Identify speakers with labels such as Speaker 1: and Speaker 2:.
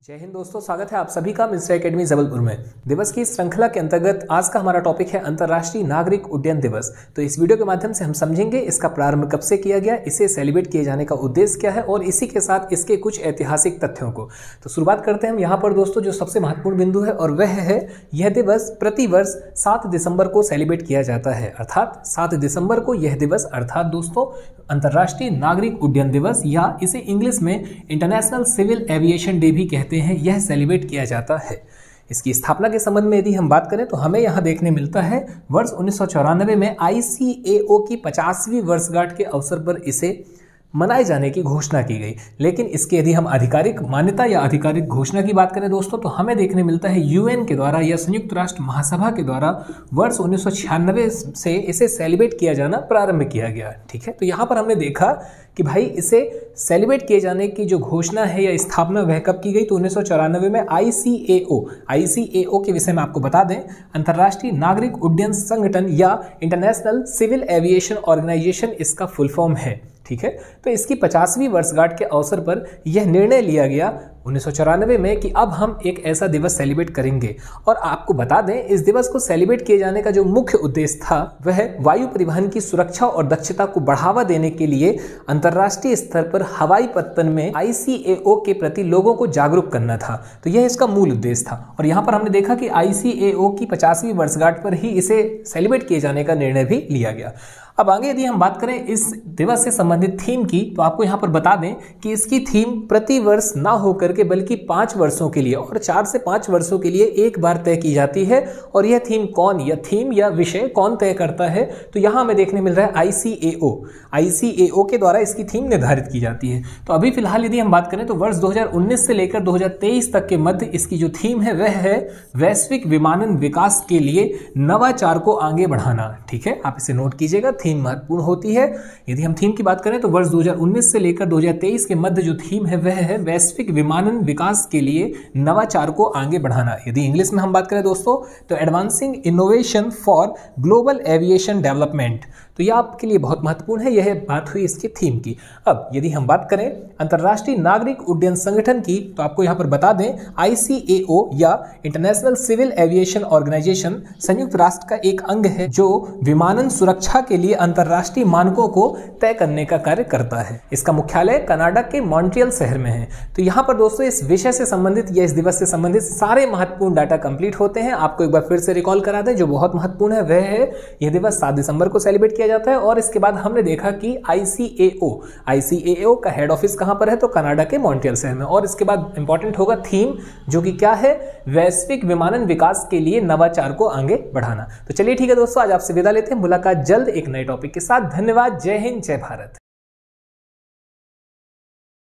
Speaker 1: जय हिंद दोस्तों, स्वागत है आप सभी का मिस्टर एकेडमी जबलपुर में। दिवस की श्रृंखला के अंतर्गत आज का हमारा टॉपिक है अंतर्राष्ट्रीय नागरिक उड्डयन दिवस। तो इस वीडियो के माध्यम से हम समझेंगे इसका प्रारंभ कब से किया गया, इसे सेलिब्रेट किए जाने का उद्देश्य क्या है और इसी के साथ इसके कुछ ऐतिहासिक तथ्यों को। तो शुरुआत करते हैं हम यहाँ पर दोस्तों, जो सबसे महत्वपूर्ण बिंदु है और वह है यह दिवस प्रतिवर्ष 7 दिसंबर को सेलिब्रेट किया जाता है। अर्थात 7 दिसंबर को यह दिवस अर्थात दोस्तों अंतर्राष्ट्रीय नागरिक उड्डयन दिवस या इसे इंग्लिश में इंटरनेशनल सिविल एविएशन डे भी कहते हैं, यह सेलिब्रेट किया जाता है। इसकी स्थापना के संबंध में यदि हम बात करें तो हमें यहां देखने मिलता है वर्ष 1994 में ICAO की 50वीं वर्षगांठ के अवसर पर इसे मनाए जाने की घोषणा की गई। लेकिन इसके यदि हम आधिकारिक मान्यता या आधिकारिक घोषणा की बात करें दोस्तों, तो हमें देखने मिलता है UN के द्वारा या संयुक्त राष्ट्र महासभा के द्वारा वर्ष 1996 से इसे सेलिब्रेट किया जाना प्रारंभ किया गया। ठीक है, तो यहाँ पर हमने देखा कि भाई इसे सेलिब्रेट किए जाने की जो घोषणा है या स्थापना वह कब की गई, तो 1994 में ICAO के विषय में आपको बता दें, अंतर्राष्ट्रीय नागरिक उड्डयन संगठन या इंटरनेशनल सिविल एविएशन ऑर्गेनाइजेशन इसका फुल फॉर्म है। ठीक है, तो इसकी 50वीं वर्षगांठ के अवसर पर यह निर्णय लिया गया 1994 में कि अब हम एक ऐसा दिवस सेलिब्रेट करेंगे। और आपको बता दें, इस दिवस को सेलिब्रेट किए जाने का जो मुख्य उद्देश्य था वह वायु परिवहन की सुरक्षा और दक्षता को बढ़ावा देने के लिए अंतर्राष्ट्रीय स्तर पर हवाई पत्तन में ICAO के प्रति लोगों को जागरूक करना था। तो यह इसका मूल उद्देश्य था। और यहाँ पर हमने देखा कि ICAO की 50वीं वर्षगांठ पर ही इसे सेलिब्रेट किए जाने का निर्णय भी लिया गया। अब आगे यदि हम बात करें इस दिवस से संबंधित थीम की, तो आपको यहाँ पर बता दें कि इसकी थीम प्रति वर्ष ना होकर के बल्कि 5 वर्षों के लिए और 4 से 5 वर्षों के लिए एक बार तय की जाती है। और यह थीम या विषय कौन तय करता है, तो यहाँ हमें देखने मिल रहा है ICAO के द्वारा इसकी थीम निर्धारित की जाती है। तो अभी फिलहाल यदि हम बात करें तो वर्ष 2019 से लेकर 2023 तक के मध्य इसकी जो थीम है वह है वैश्विक विमानन विकास के लिए नवाचार को आगे बढ़ाना। ठीक है, आप इसे नोट कीजिएगा, थीम महत्वपूर्ण होती है। यदि हम थीम की बात करें तो वर्ष 2019 से लेकर 2023 के मध्य जो थीम है वह है वैश्विक विमानन विकास के लिए नवाचार को आगे बढ़ाना। यदि इंग्लिश में हम बात करें दोस्तों तो advancing innovation for global aviation development. तो यह आपके लिए बहुत महत्वपूर्ण है। यह बात हुई इसकी थीम की। अब यदि हम बात करें अंतर्राष्ट्रीय नागरिक उड्डयन संगठन की, तो आपको यहां पर बता दें ICAO या इंटरनेशनल सिविल एविएशन ऑर्गेनाइजेशन संयुक्त राष्ट्र का एक अंग है जो विमानन सुरक्षा के लिए अंतर्राष्ट्रीय मानकों को तय करने का कार्य करता है। इसका मुख्यालय कनाडा के मॉन्ट्रियल शहर में है। तो यहाँ पर दोस्तों इस विषय से संबंधित या इस दिवस से संबंधित सारे महत्वपूर्ण डाटा कंप्लीट होते हैं। आपको एक बार फिर से रिकॉल करा दें, जो बहुत महत्वपूर्ण है वह है यह दिवस 7 दिसंबर को सेलिब्रेट किया जाता है। और इसके बाद हमने देखा कि ICAO का हेड ऑफिस कहां पर है, तो कनाडा के मॉन्ट्रियल शहर में। और इसके बाद इंपॉर्टेंट होगा थीम, जो कि क्या है, वैश्विक विमानन विकास के लिए नवाचार को आगे बढ़ाना। तो चलिए ठीक है दोस्तों, आज आपसे विदा लेते हैं। मुलाकात जल्द एक नए टॉपिक के साथ। धन्यवाद। जय हिंद, जय भारत।